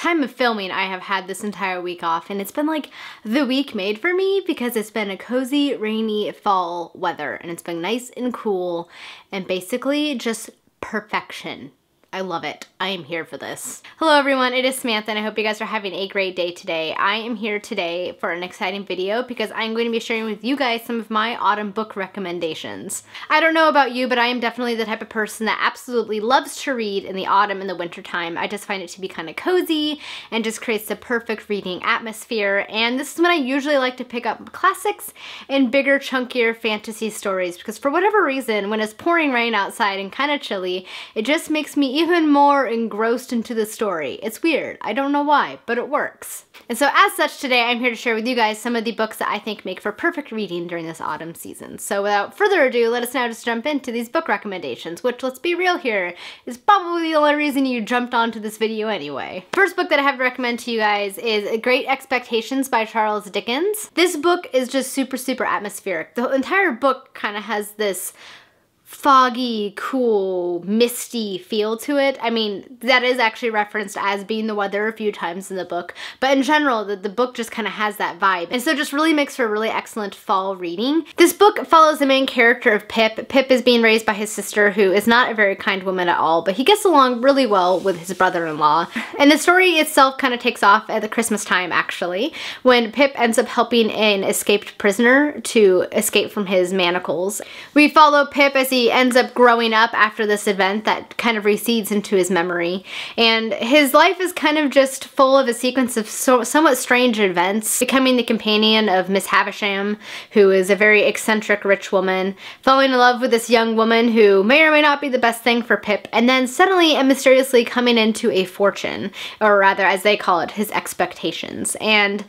time of filming, I have had this entire week off, and it's been like the week made for me because it's been a cozy, rainy fall weather, and it's been nice and cool, and basically just perfection. I love it. I am here for this. Hello everyone, it is Samantha and I hope you guys are having a great day today. I am here today for an exciting video because I'm going to be sharing with you guys some of my autumn book recommendations. I don't know about you, but I am definitely the type of person that absolutely loves to read in the autumn and the winter time. I just find it to be kind of cozy and just creates the perfect reading atmosphere, and this is when I usually like to pick up classics and bigger, chunkier fantasy stories because for whatever reason, when it's pouring rain outside and kind of chilly, it just makes me even more engrossed into the story. It's weird. I don't know why, but it works. And so as such, today I'm here to share with you guys some of the books that I think make for perfect reading during this autumn season. So without further ado, let us now just jump into these book recommendations, which, let's be real here, is probably the only reason you jumped onto this video anyway. First book that I have to recommend to you guys is Great Expectations by Charles Dickens. This book is just super, super atmospheric. The entire book kind of has this foggy, cool, misty feel to it. I mean, that is actually referenced as being the weather a few times in the book, but in general, the book just kind of has that vibe, and so just really makes for a really excellent fall reading. This book follows the main character of Pip. Pip is being raised by his sister, who is not a very kind woman at all, but he gets along really well with his brother-in-law. And the story itself kind of takes off at the Christmas time, actually, when Pip ends up helping an escaped prisoner to escape from his manacles. We follow Pip as he ends up growing up after this event that kind of recedes into his memory, and his life is kind of just full of a sequence of somewhat strange events, becoming the companion of Miss Havisham, who is a very eccentric rich woman, falling in love with this young woman who may or may not be the best thing for Pip, and then suddenly and mysteriously coming into a fortune, or rather, as they call it, his expectations. And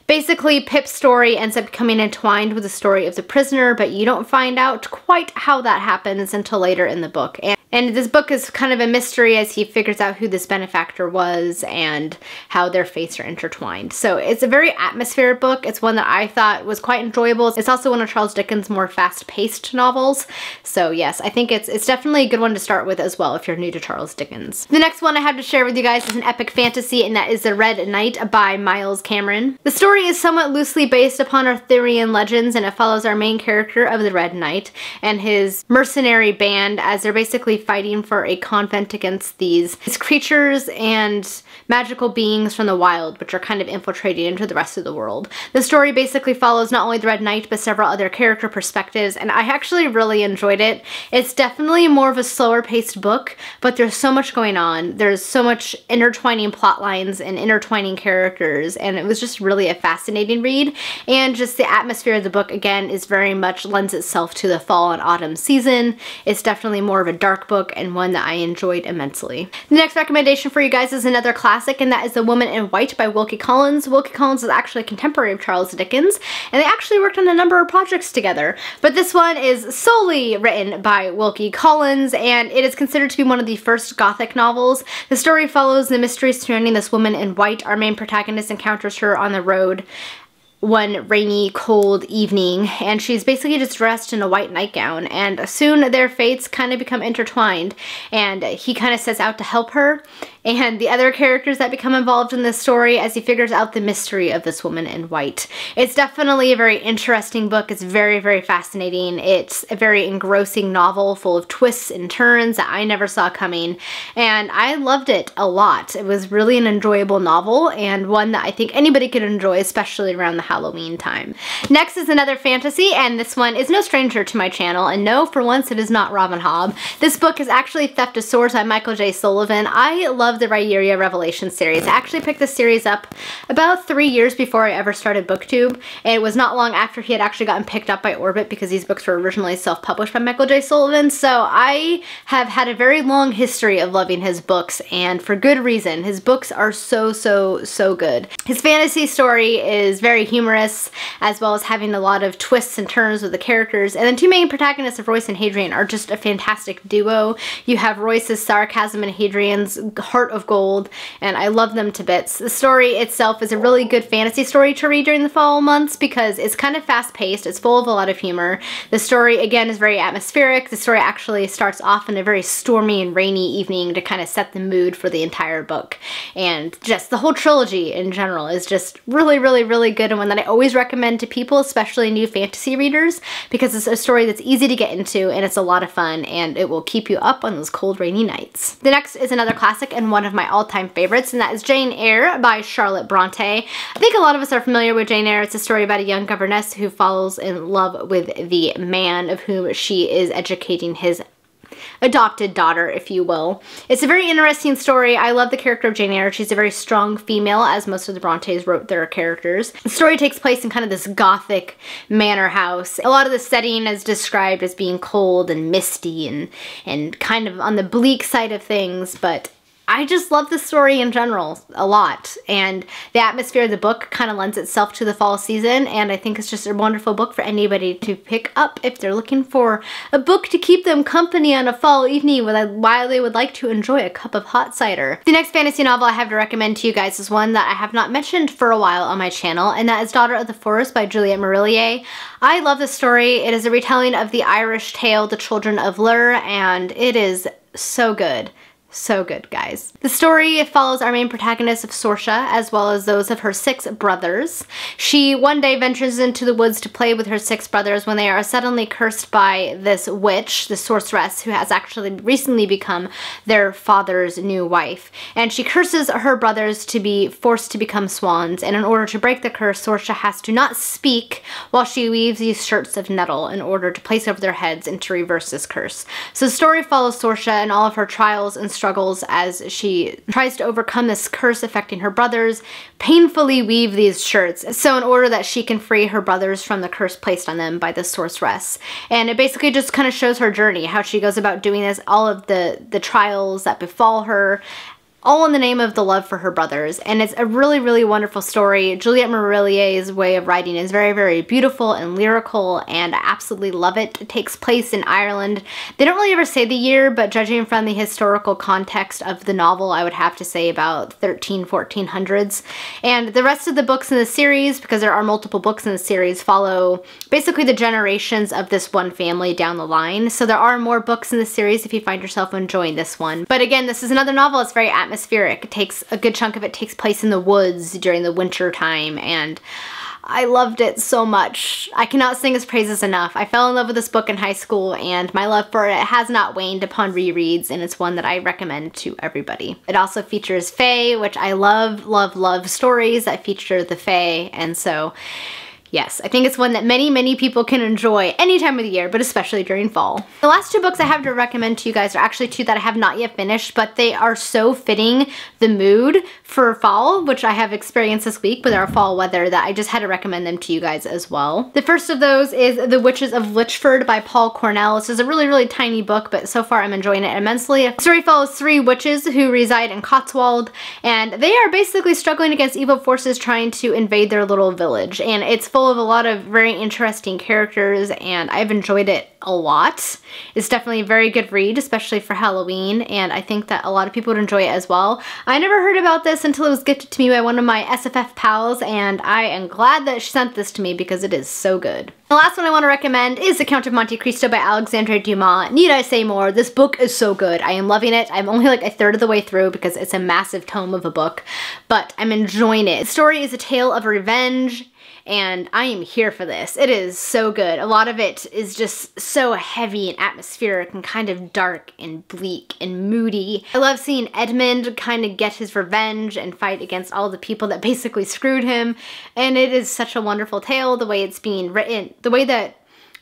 basically, Pip's story ends up becoming entwined with the story of the prisoner, but you don't find out quite how that happens until later in the book. And this book is kind of a mystery as he figures out who this benefactor was and how their fates are intertwined. So it's a very atmospheric book. It's one that I thought was quite enjoyable. It's also one of Charles Dickens' more fast-paced novels. So yes, I think it's definitely a good one to start with as well if you're new to Charles Dickens. The next one I have to share with you guys is an epic fantasy, and that is The Red Knight by Miles Cameron. The story is somewhat loosely based upon Arthurian legends, and it follows our main character of the Red Knight and his mercenary band as they're basically fighting for a convent against these creatures and magical beings from the wild, which are kind of infiltrating into the rest of the world. The story basically follows not only the Red Knight, but several other character perspectives, and I actually really enjoyed it. It's definitely more of a slower paced book, but there's so much going on. There's so much intertwining plot lines and intertwining characters, and it was just really a fascinating read. And just the atmosphere of the book, again, is very much lends itself to the fall and autumn season. It's definitely more of a dark book and one that I enjoyed immensely. The next recommendation for you guys is another classic, and that is The Woman in White by Wilkie Collins. Wilkie Collins is actually a contemporary of Charles Dickens, and they actually worked on a number of projects together, but this one is solely written by Wilkie Collins, and it is considered to be one of the first Gothic novels. The story follows the mysteries surrounding this woman in white. Our main protagonist encounters her on the road one rainy, cold evening, and she's basically just dressed in a white nightgown, and soon their fates kind of become intertwined, and he kind of sets out to help her and the other characters that become involved in this story as he figures out the mystery of this woman in white. It's definitely a very interesting book. It's very, very fascinating. It's a very engrossing novel full of twists and turns that I never saw coming, and I loved it a lot. It was really an enjoyable novel and one that I think anybody could enjoy, especially around the Halloween time. Next is another fantasy, and this one is no stranger to my channel, and no, for once it is not Robin Hobb. This book is actually Theft of Swords by Michael J. Sullivan. I love the Iria Revelation series. I actually picked this series up about 3 years before I ever started BookTube, and it was not long after he had actually gotten picked up by Orbit because these books were originally self-published by Michael J. Sullivan, so I have had a very long history of loving his books, and for good reason. His books are so, so, so good. His fantasy story is very humorous, as well as having a lot of twists and turns with the characters, and the two main protagonists of Royce and Hadrian are just a fantastic duo. You have Royce's sarcasm and Hadrian's heart heart of gold, and I love them to bits. The story itself is a really good fantasy story to read during the fall months because it's kind of fast-paced, it's full of a lot of humor. The story, again, is very atmospheric. The story actually starts off in a very stormy and rainy evening to kind of set the mood for the entire book. And just the whole trilogy in general is just really, really, really good, and one that I always recommend to people, especially new fantasy readers, because it's a story that's easy to get into and it's a lot of fun and it will keep you up on those cold, rainy nights. The next is another classic and one of my all-time favorites, and that is Jane Eyre by Charlotte Bronte. I think a lot of us are familiar with Jane Eyre. It's a story about a young governess who falls in love with the man of whom she is educating his adopted daughter, if you will. It's a very interesting story. I love the character of Jane Eyre. She's a very strong female, as most of the Brontes wrote their characters. The story takes place in kind of this gothic manor house. A lot of the setting is described as being cold and misty and kind of on the bleak side of things, but I just love the story in general a lot, and the atmosphere of the book kind of lends itself to the fall season, and I think it's just a wonderful book for anybody to pick up if they're looking for a book to keep them company on a fall evening while they would like to enjoy a cup of hot cider. The next fantasy novel I have to recommend to you guys is one that I have not mentioned for a while on my channel, and that is Daughter of the Forest by Juliet Marillier. I love this story. It is a retelling of the Irish tale, The Children of Lyre, and it is so good. So good, guys. The story follows our main protagonist of Sorcia, as well as those of her 6 brothers. She one day ventures into the woods to play with her 6 brothers when they are suddenly cursed by this witch, the sorceress, who has actually recently become their father's new wife. And she curses her brothers to be forced to become swans, and in order to break the curse, Sorcia has to not speak while she weaves these shirts of nettle in order to place over their heads and to reverse this curse. So the story follows Sorcia and all of her trials and struggles as she tries to overcome this curse affecting her brothers, painfully weave these shirts, so in order that she can free her brothers from the curse placed on them by the sorceress. And it basically just kind of shows her journey, how she goes about doing this, all of the trials that befall her, all in the name of the love for her brothers. And it's a really, really wonderful story. Juliet Marillier's way of writing is very, very beautiful and lyrical, and I absolutely love it. It takes place in Ireland. They don't really ever say the year, but judging from the historical context of the novel, I would have to say about 1400s. And the rest of the books in the series, because there are multiple books in the series, follow basically the generations of this one family down the line. So there are more books in the series if you find yourself enjoying this one. But again, this is another novel. It's very atmospheric. It takes a good chunk of it takes place in the woods during the winter time, and I loved it so much. I cannot sing its praises enough. I fell in love with this book in high school, and my love for it has not waned upon rereads, and it's one that I recommend to everybody. It also features fae, which I love, love, love stories that feature the fae, and so yes, I think it's one that many, many people can enjoy any time of the year, but especially during fall. The last 2 books I have to recommend to you guys are actually 2 that I have not yet finished, but they are so fitting the mood for fall, which I have experienced this week with our fall weather, that I just had to recommend them to you guys as well. The first of those is The Witches of Lichfurred by Paul Cornell. This is a really, really tiny book, but so far I'm enjoying it immensely. The story follows 3 witches who reside in Cotswold, and they are basically struggling against evil forces trying to invade their little village, and it's full of a lot of very interesting characters, and I've enjoyed it a lot. It's definitely a very good read, especially for Halloween, and I think that a lot of people would enjoy it as well. I never heard about this until it was gifted to me by one of my SFF pals, and I am glad that she sent this to me because it is so good. The last one I want to recommend is The Count of Monte Cristo by Alexandre Dumas. Need I say more? This book is so good. I am loving it. I'm only like a third of the way through because it's a massive tome of a book, but I'm enjoying it. The story is a tale of revenge, and I am here for this. It is so good. A lot of it is just so heavy and atmospheric and kind of dark and bleak and moody. I love seeing Edmund kind of get his revenge and fight against all the people that basically screwed him, and it is such a wonderful tale, the way it's being written, the way that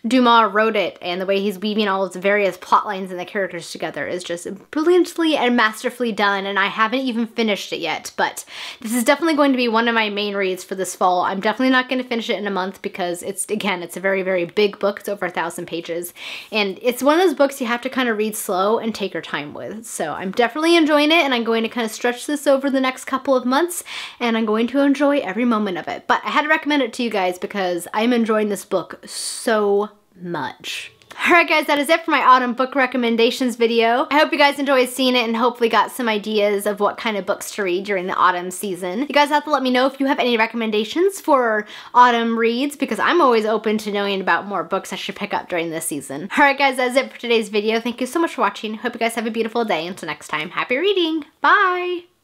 Dumas wrote it, and the way he's weaving all of the various plot lines and the characters together is just brilliantly and masterfully done, and I haven't even finished it yet, but this is definitely going to be one of my main reads for this fall. I'm definitely not going to finish it in a month because it's a very, very big book. It's over 1,000 pages, and it's one of those books you have to kind of read slow and take your time with. So I'm definitely enjoying it, and I'm going to kind of stretch this over the next couple of months, and I'm going to enjoy every moment of it. But I had to recommend it to you guys because I'm enjoying this book so much. Alright guys, that is it for my autumn book recommendations video. I hope you guys enjoyed seeing it and hopefully got some ideas of what kind of books to read during the autumn season. You guys have to let me know if you have any recommendations for autumn reads, because I'm always open to knowing about more books I should pick up during this season. Alright guys, that's it for today's video. Thank you so much for watching. Hope you guys have a beautiful day. Until next time, happy reading. Bye!